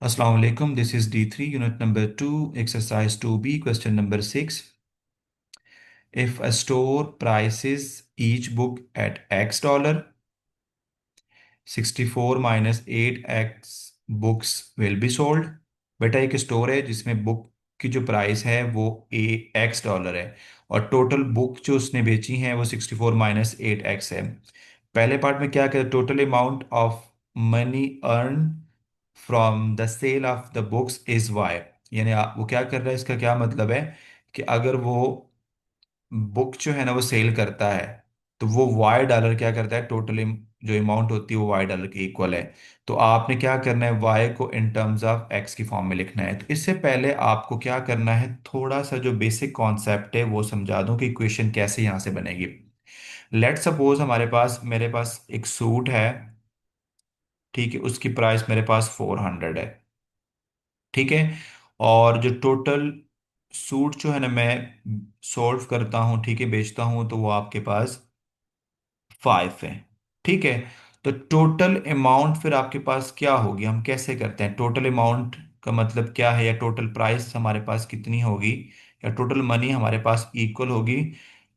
Assalamu alaikum. This is D3, unit number 2, exercise 2B, question number 6. If a store prices each book at X dollar, 64 minus 8X books will be sold. बेटा एक store है जिसमें book की जो price है वो $8 है और टोटल बुक जो उसने बेची है वो 64 माइनस 8X है। पहले पार्ट में क्या कहते हैं, total amount of money earn from the sale of the books is Y. यानी वो क्या कर रहा है, इसका क्या मतलब है कि अगर वो बुक जो है ना वो सेल करता है तो वो $Y क्या करता है, टोटल जो अमाउंट होती है वो $Y के इक्वल है। तो आपने क्या करना है, Y को इन टर्म्स ऑफ X की फॉर्म में लिखना है। तो इससे पहले आपको क्या करना है, थोड़ा सा जो बेसिक कॉन्सेप्ट है वो समझा दूं कि इक्वेशन कैसे यहाँ से बनेगी। लेट सपोज हमारे पास मेरे पास एक सूट है, ठीक है, उसकी प्राइस मेरे पास 400 है, ठीक है। और जो टोटल सूट जो है ना मैं सोल्व करता हूँ, ठीक है, बेचता हूँ, तो वो आपके पास 5 है, ठीक है। तो टोटल अमाउंट फिर आपके पास क्या होगी, हम कैसे करते हैं, टोटल अमाउंट का मतलब क्या है, या टोटल प्राइस हमारे पास कितनी होगी, या टोटल मनी हमारे पास इक्वल होगी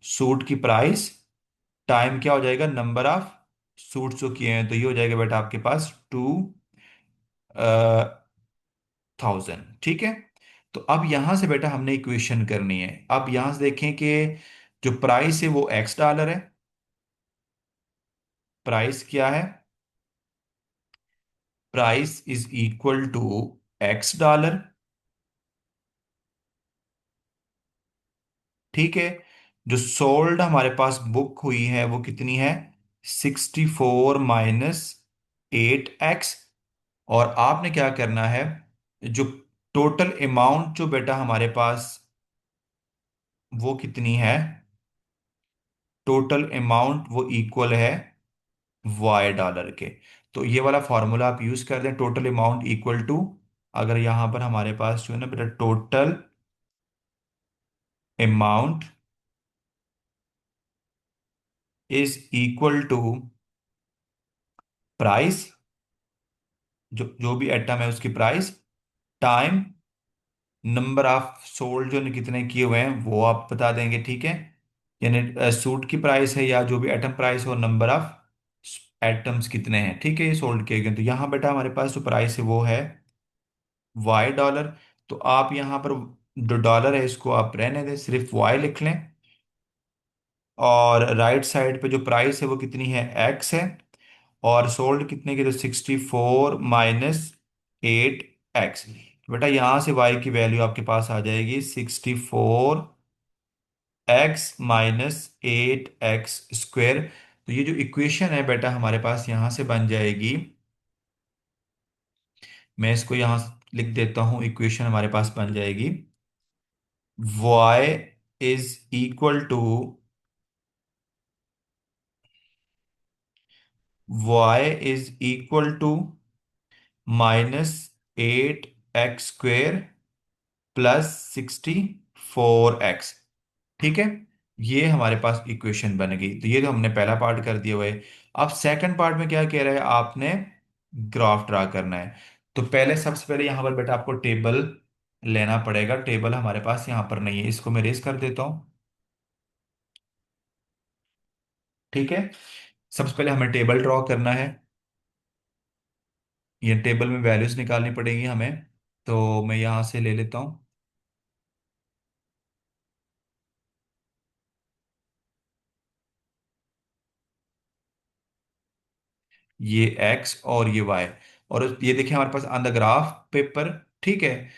सूट की प्राइस टाइम क्या हो जाएगा, नंबर ऑफ सूट जो किए हैं। तो ये हो जाएगा बेटा आपके पास 2000, ठीक है। तो अब यहां से बेटा हमने इक्वेशन करनी है। अब यहां से देखें कि जो प्राइस है वो $X है। प्राइस क्या है, price is equal to $X, ठीक है। जो सोल्ड हमारे पास बुक हुई है वो कितनी है, 64 माइनस 8X। और आपने क्या करना है, जो टोटल अमाउंट जो बेटा हमारे पास वो कितनी है, टोटल अमाउंट वो इक्वल है $Y के। तो ये वाला फॉर्मूला आप यूज कर दें, टोटल अमाउंट इक्वल टू, अगर यहां पर हमारे पास जो है ना बेटा total amount is equal to price, जो जो भी आइटम है उसकी price, time number of sold जो कितने किए हुए हैं वो आप बता देंगे, ठीक है। यानी सूट की प्राइस है या जो भी आइटम प्राइस हो, नंबर ऑफ एटम्स कितने हैं, ठीक है, ये सोल्ड किए गए। तो यहाँ बेटा हमारे पास जो प्राइस है वो है $Y। तो आप यहाँ पर जो डॉलर है इसको आप रहने दें, सिर्फ Y लिख लें। और राइट साइड पे जो प्राइस है वो कितनी है, X है। और सोल्ड कितने की, तो 64 माइनस 8X। बेटा यहाँ से Y की वैल्यू आपके पास आ जाएगी 64X माइनस 8X स्क्वेयर। तो ये जो इक्वेशन है बेटा हमारे पास यहाँ से बन जाएगी, मैं इसको यहाँ लिख देता हूँ, इक्वेशन हमारे पास बन जाएगी y is equal to, y is equal to -8x square plus 64x, ठीक है। ये हमारे पास इक्वेशन बन गई। तो ये तो हमने पहला पार्ट कर दिया हुआ है। अब सेकंड पार्ट में क्या कह रहा है, आपने ग्राफ ड्रा करना है। तो पहले सबसे पहले यहां पर बेटा आपको टेबल लेना पड़ेगा। टेबल हमारे पास यहां पर नहीं है, इसको मैं रेस कर देता हूं, ठीक है। सबसे पहले हमें टेबल ड्रॉ करना है। ये टेबल में वैल्यूज निकालनी पड़ेगी हमें। तो मैं यहां से ले लेता हूं, ये एक्स और ये वाई। और ये देखिए हमारे pass on the graph paper, ठीक है।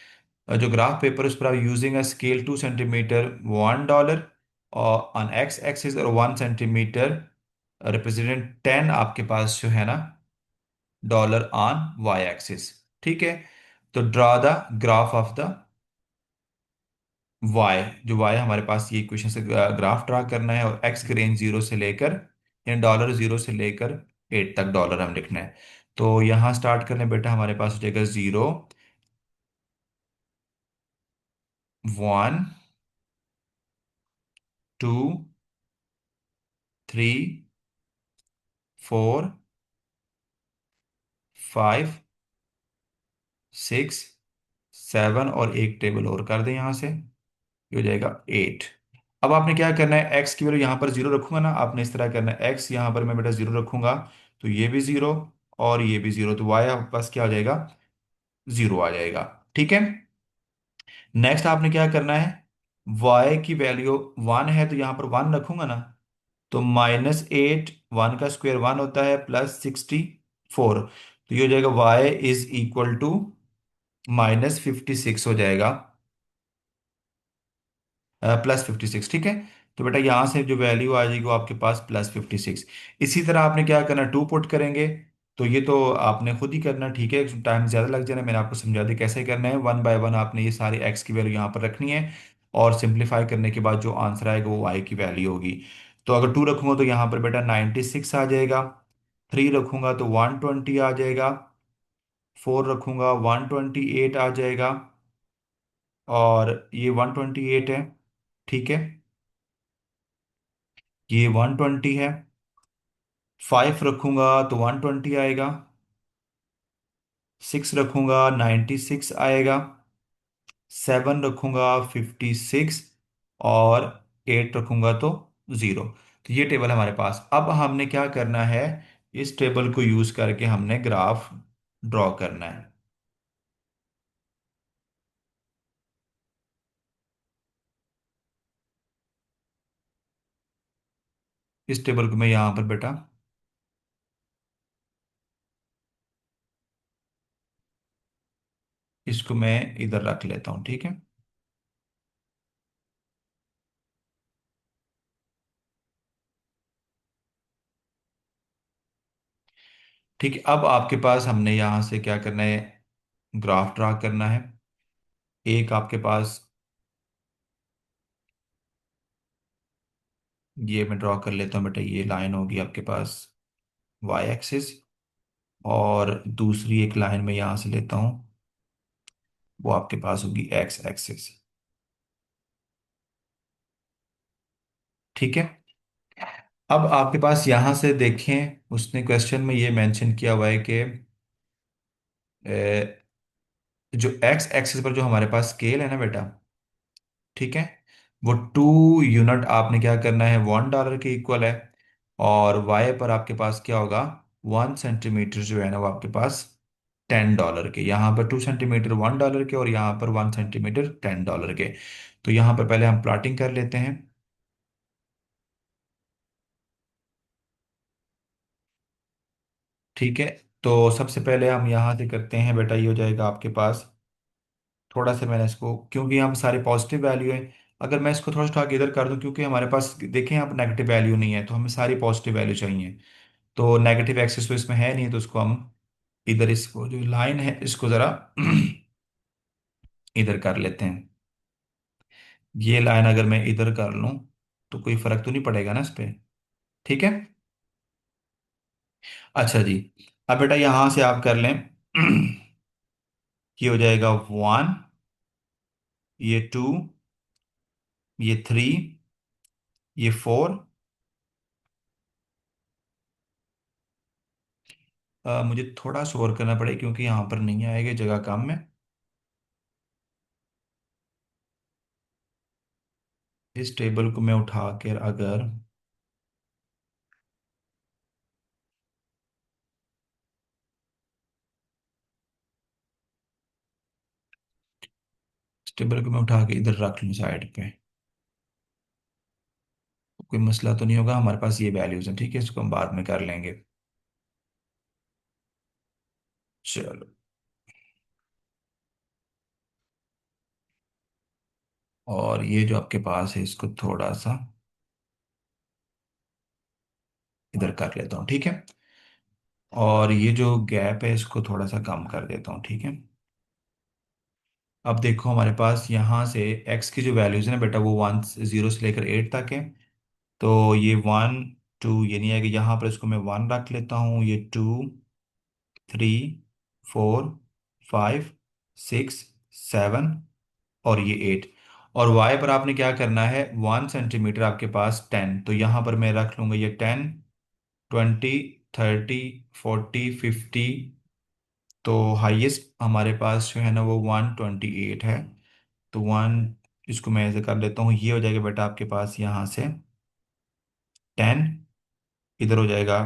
जो ग्राफ पेपर उस पर आप यूजिंग अ स्केल 2 सेंटीमीटर $1, और ऑन एक्स एक्सिस और 1 सेंटीमीटर रिप्रेजेंट 10 आपके पास जो है ना डॉलर ऑन वाई एक्सिस, ठीक है। तो draw the graph of the Y, जो वाई हमारे पास ये इक्वेशन से ग्राफ ड्रा करना है। और एक्स की रेंज 0 से लेकर, यानी डॉलर 0 से लेकर 8 तक डॉलर हम लिखना है। तो यहाँ स्टार्ट करने बेटा हमारे पास हो जाएगा 0, 1, 2, 3, 4, 5, 6, 7 और एक टेबल और कर दें यहाँ से, ये हो जाएगा 8। अब आपने क्या करना है, एक्स की वैल्यू यहाँ पर जीरो रखूंगा ना, आपने इस तरह करना है, एक्स यहाँ पर मैं बेटा जीरो रखूंगा, तो ये भी जीरो और ये भी जीरो, तो वाई आपके पास क्या हो जाएगा, जीरो आ जाएगा। ठीक है। नेक्स्ट आपने क्या करना है, y की वैल्यू वन है तो यहाँ पर वन रखूंगा ना, तो -8, वन का स्क्वायर वन होता है, +64, तो ये हो जाएगा y इज इक्वल टू -56 हो जाएगा, +56। ठीक है। तो बेटा यहाँ से जो वैल्यू आ जाएगी वो आपके पास +56। इसी तरह आपने क्या करना, टू पुट करेंगे, तो ये तो आपने खुद ही करना, ठीक है, टाइम ज़्यादा लग जाना, मैंने आपको समझा दिया कैसे करना है। वन बाय वन आपने ये सारी एक्स की वैल्यू यहाँ पर रखनी है, और सिंप्लीफाई करने के बाद जो आंसर आएगा वो वाई की वैल्यू होगी। तो अगर टू रखूंगा तो यहाँ पर बेटा 96 आ जाएगा, थ्री रखूंगा तो 120 आ जाएगा, फोर रखूंगा 128 आ जाएगा, और ये 128 है। ठीक है, ये 120 है, फाइव रखूंगा तो 120 आएगा, सिक्स रखूंगा 96 आएगा, सेवन रखूंगा 56, और एट रखूंगा तो ज़ीरो। तो ये टेबल हमारे पास, अब हमने क्या करना है, इस टेबल को यूज करके हमने ग्राफ ड्रॉ करना है। इस टेबल को मैं यहाँ पर बेटा, इसको मैं इधर रख लेता हूँ। ठीक है। ठीक है, अब आपके पास हमने यहाँ से क्या करना है, ग्राफ ड्रा करना है। एक आपके पास, ये मैं ड्रॉ कर लेता हूँ बेटा, ये लाइन होगी आपके पास वाई एक्सिस, और दूसरी एक लाइन में यहाँ से लेता हूँ, वो आपके पास होगी एक्स एक्सिस। ठीक है। अब आपके पास यहाँ से देखें, उसने क्वेश्चन में ये मेंशन किया हुआ है कि जो एक्स एक्सिस पर जो हमारे पास स्केल है ना बेटा, ठीक है, वो 2 यूनिट आपने क्या करना है, $1 के इक्वल है, और वाई पर आपके पास क्या होगा, 1 सेंटीमीटर जो है ना वो आपके पास $10 के, यहाँ पर 2 सेंटीमीटर $1 के, और यहाँ पर 1 सेंटीमीटर $10 के। तो यहाँ पर पहले हम प्लॉटिंग कर लेते हैं। ठीक है। तो सबसे पहले हम यहाँ से करते हैं बेटा, ये हो जाएगा आपके पास, थोड़ा सा मैंने इसको, क्योंकि यहाँ पर सारी पॉजिटिव वैल्यू है, अगर मैं इसको थोड़ा सा उठा के इधर कर दूं, क्योंकि हमारे पास देखें यहाँ पर नेगेटिव वैल्यू नहीं है, तो हमें सारी पॉजिटिव वैल्यू चाहिए, तो नेगेटिव एक्सिस तो इसमें है नहीं, तो उसको हम इधर, इसको जो लाइन है इसको ज़रा इधर कर लेते हैं। ये लाइन अगर मैं इधर कर लूँ तो कोई फर्क तो नहीं पड़ेगा ना इस पे। ठीक है। अच्छा जी, अब बेटा यहाँ से आप कर लें ये हो जाएगा वन, ये टू, ये थ्री, ये फोर। मुझे थोड़ा सा और करना पड़ेगा क्योंकि यहाँ पर नहीं आएगा, जगह कम है। इस टेबल को मैं उठा कर अगर, इस टेबल को मैं उठा के इधर रख लूँ साइड पे, तो कोई मसला तो नहीं होगा, हमारे पास ये वैल्यूज हैं। ठीक है, इसको हम बाद में कर लेंगे। चलो, और ये जो आपके पास है इसको थोड़ा सा इधर कर लेता हूँ। ठीक है, और ये जो गैप है इसको थोड़ा सा कम कर देता हूँ। ठीक है। अब देखो हमारे पास यहाँ से एक्स की जो वैल्यूज है ना बेटा, वो वन, जीरो से लेकर एट तक है, तो ये वन, टू, ये नहीं आएगा, यहाँ पर इसको मैं वन रख लेता हूँ, ये two, three, four, five, six, seven, और ये एट। और वाई पर आपने क्या करना है, 1 सेंटीमीटर आपके पास 10, तो यहाँ पर मैं रख लूंगा ये 10, 20, 30, 40, 50, तो हाईएस्ट हमारे पास जो है ना वो 128 है। तो वन, इसको मैं ऐसे कर लेता हूँ, ये हो जाएगा बेटा आपके पास यहाँ से 10, इधर हो जाएगा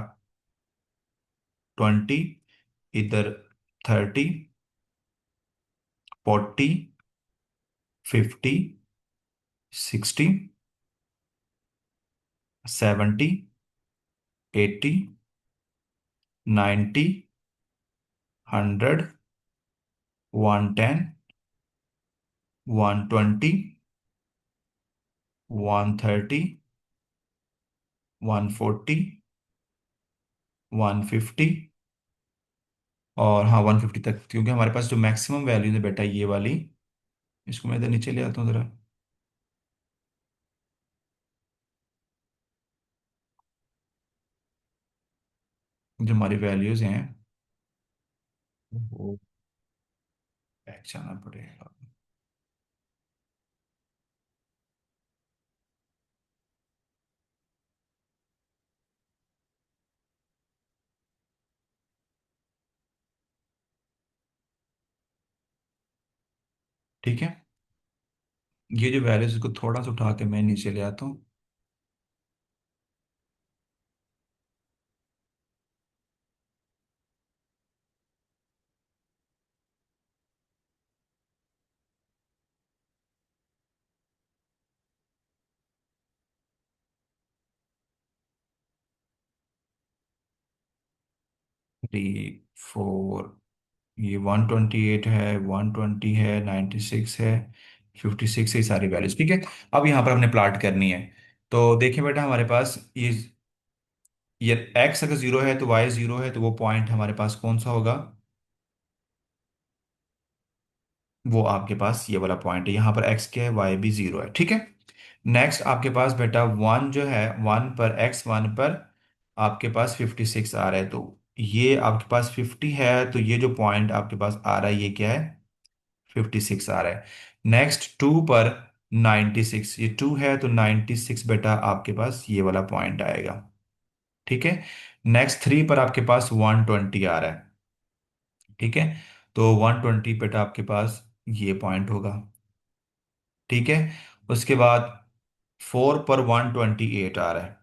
20, इधर 30, 40, 50, 60, 70, 80, 90, 100, 110, 120, 130, 140, 150, और हाँ 150 तक, क्योंकि हमारे पास जो मैक्सिमम वैल्यू है बेटा ये वाली, इसको मैं इधर नीचे ले आता हूँ जरा। जो हमारी वैल्यूज हैं वो बैक जाना पड़ेगा। ठीक है, ये जो वैल्यूज को थोड़ा सा उठा के मैं नीचे ले आता हूँ। 3, 4, ये 128 है, 120 है, 96 है, 56 है, ये सारी वैल्यूज ठीक है। अब यहाँ पर हमने प्लाट करनी है। तो देखिए बेटा हमारे पास ये x अगर जीरो है तो y जीरो है, तो वो पॉइंट हमारे पास कौन सा होगा? वो आपके पास ये वाला पॉइंट है, यहाँ पर x क्या है, y भी जीरो है, ठीक है। नेक्स्ट आपके पास बेटा वन जो है, वन पर x1 पर आपके पास 56 आ रहा है, तो ये आपके पास 50 है, तो ये जो पॉइंट आपके पास आ रहा है ये क्या है, 56 आ रहा है। नेक्स्ट टू पर 96, ये टू है तो 96 बेटा आपके पास ये वाला पॉइंट आएगा, ठीक है। नेक्स्ट थ्री पर आपके पास 120 आ रहा है, ठीक है। तो 120 बेटा आपके पास ये पॉइंट होगा, ठीक है। उसके बाद फोर पर 128 आ रहा है,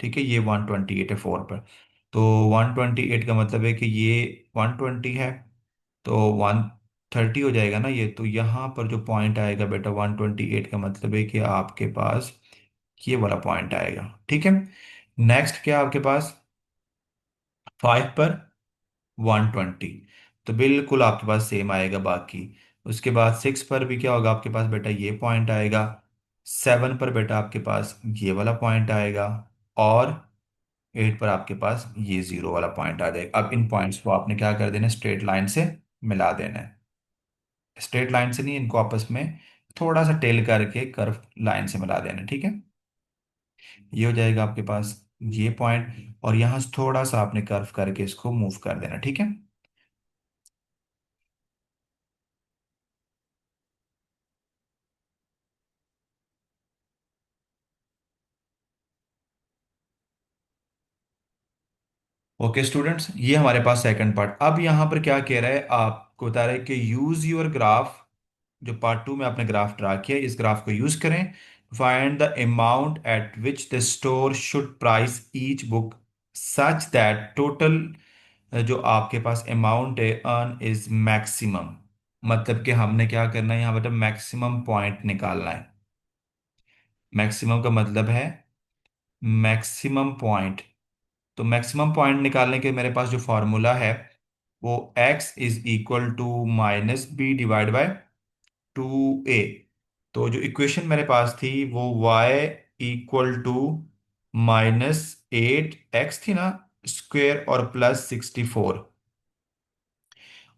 ठीक है, ये 128 है फोर पर। तो 128 का मतलब है कि ये 120 है, तो 130 हो जाएगा ना ये, तो यहाँ पर जो पॉइंट आएगा बेटा 128 का मतलब है कि आपके पास ये वाला पॉइंट आएगा, ठीक है। नेक्स्ट क्या आपके पास फाइव पर 120, तो बिल्कुल आपके पास सेम आएगा बाकी। उसके बाद सिक्स पर भी क्या होगा आपके पास बेटा, ये पॉइंट आएगा। सेवन पर बेटा आपके पास ये वाला पॉइंट आएगा, और एट पर आपके पास ये जीरो वाला पॉइंट आ जाएगा। अब इन पॉइंट्स को आपने क्या कर देना है, स्ट्रेट लाइन से मिला देना है। स्ट्रेट लाइन से नहीं, इनको आपस में थोड़ा सा टेल करके कर्व लाइन से मिला देना है, ठीक है। ये हो जाएगा आपके पास ये पॉइंट, और यहाँ से थोड़ा सा आपने कर्व करके इसको मूव कर देना, ठीक है। ओके स्टूडेंट्स, ये हमारे पास सेकंड पार्ट। अब यहाँ पर क्या कह रहा है, आपको बता रहा है कि यूज योर ग्राफ, जो पार्ट टू में आपने ग्राफ ड्रा किया है, इस ग्राफ को यूज करें। Find the amount at which the store should price each book such that total, जो आपके पास अमाउंट है अर्न इज मैक्सिमम। मतलब कि हमने क्या करना है यहाँ बेटा, मैक्सिमम पॉइंट निकालना है। मैक्सिमम का मतलब है मैक्सिमम पॉइंट। तो मैक्सिमम पॉइंट निकालने के मेरे पास जो फॉर्मूला है वो x is equal to minus B divide by 2a। तो जो इक्वेशन मेरे पास थी वो y इक्वल टू -8x थी ना, स्क्वेयर और +64,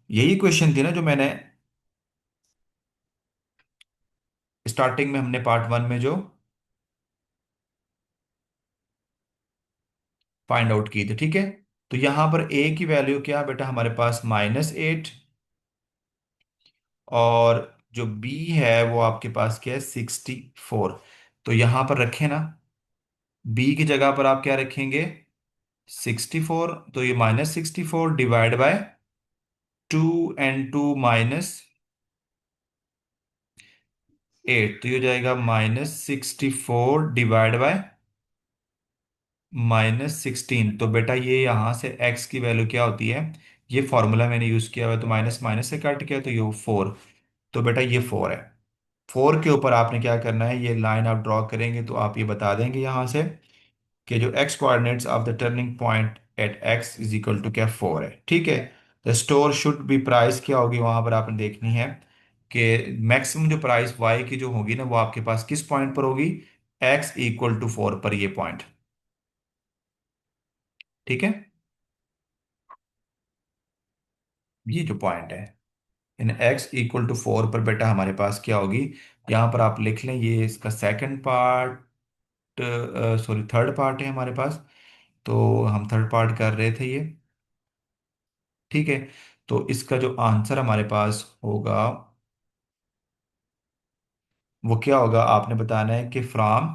यही इक्वेशन थी ना जो मैंने स्टार्टिंग में हमने पार्ट वन में जो फाइंड आउट की थी, ठीक है। तो यहां पर a की वैल्यू क्या है बेटा, हमारे पास -8, और जो b है वो आपके पास क्या है, 64। तो यहां पर रखें ना, b की जगह पर आप क्या रखेंगे, 64, तो ये -64 डिवाइड बाय 2 and 2 -8, तो ये हो जाएगा -64 डिवाइड बाय -16। तो बेटा ये यहाँ से x की वैल्यू क्या होती है, ये फॉर्मूला मैंने यूज किया हुआ है, तो माइनस माइनस से कट किया तो ये 4। तो बेटा ये 4 है। 4 के ऊपर आपने क्या करना है, ये लाइन आप ड्रॉ करेंगे तो आप ये बता देंगे यहाँ से कि जो x coordinates of the turning point at x is equal to क्या, 4 है। ठीक है। The store should be price क्या होगी वहां पर आपने देखनी है कि मैक्सिमम जो प्राइस y की जो होगी ना वो आपके पास किस पॉइंट पर होगी, x इक्वल टू 4 पर, ये पॉइंट। ठीक है, ये जो पॉइंट है इन x इक्वल टू 4 पर बेटा हमारे पास क्या होगी, यहाँ पर आप लिख लें, ये इसका second part, sorry third part है हमारे पास। तो हम थर्ड पार्ट कर रहे थे ये। ठीक है। तो इसका जो आंसर हमारे पास होगा वो क्या होगा, आपने बताना है कि फ्रॉम,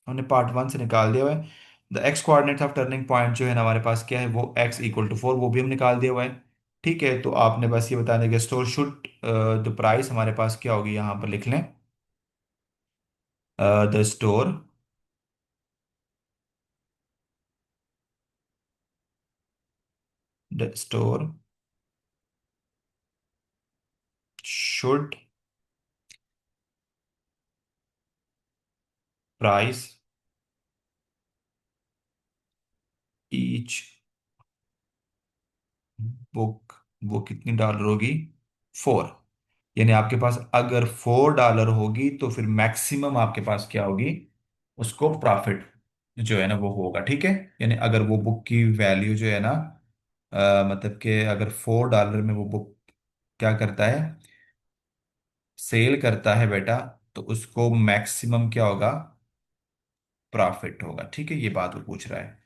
हमने पार्ट वन से निकाल दिया हुआ है, the x coordinate of turning point जो है ना हमारे पास क्या है, वो x इक्वल टू 4, वो भी हम निकाल दिया हुआ है। ठीक है। तो आपने बस ये बताना है कि स्टोर शुड, द प्राइस हमारे पास क्या होगी, यहाँ पर लिख लें, the store, the store should price each book, वो कितनी डॉलर होगी, 4। यानी आपके पास अगर $4 होगी तो फिर मैक्सिमम आपके पास क्या होगी, उसको प्रॉफिट जो है ना वो होगा। ठीक है। यानी अगर वो बुक की वैल्यू जो है ना, मतलब कि अगर $4 में वो बुक क्या करता है, सेल करता है बेटा, तो उसको मैक्सिमम क्या होगा, प्रॉफिट होगा। ठीक है, ये बात वो पूछ रहा है।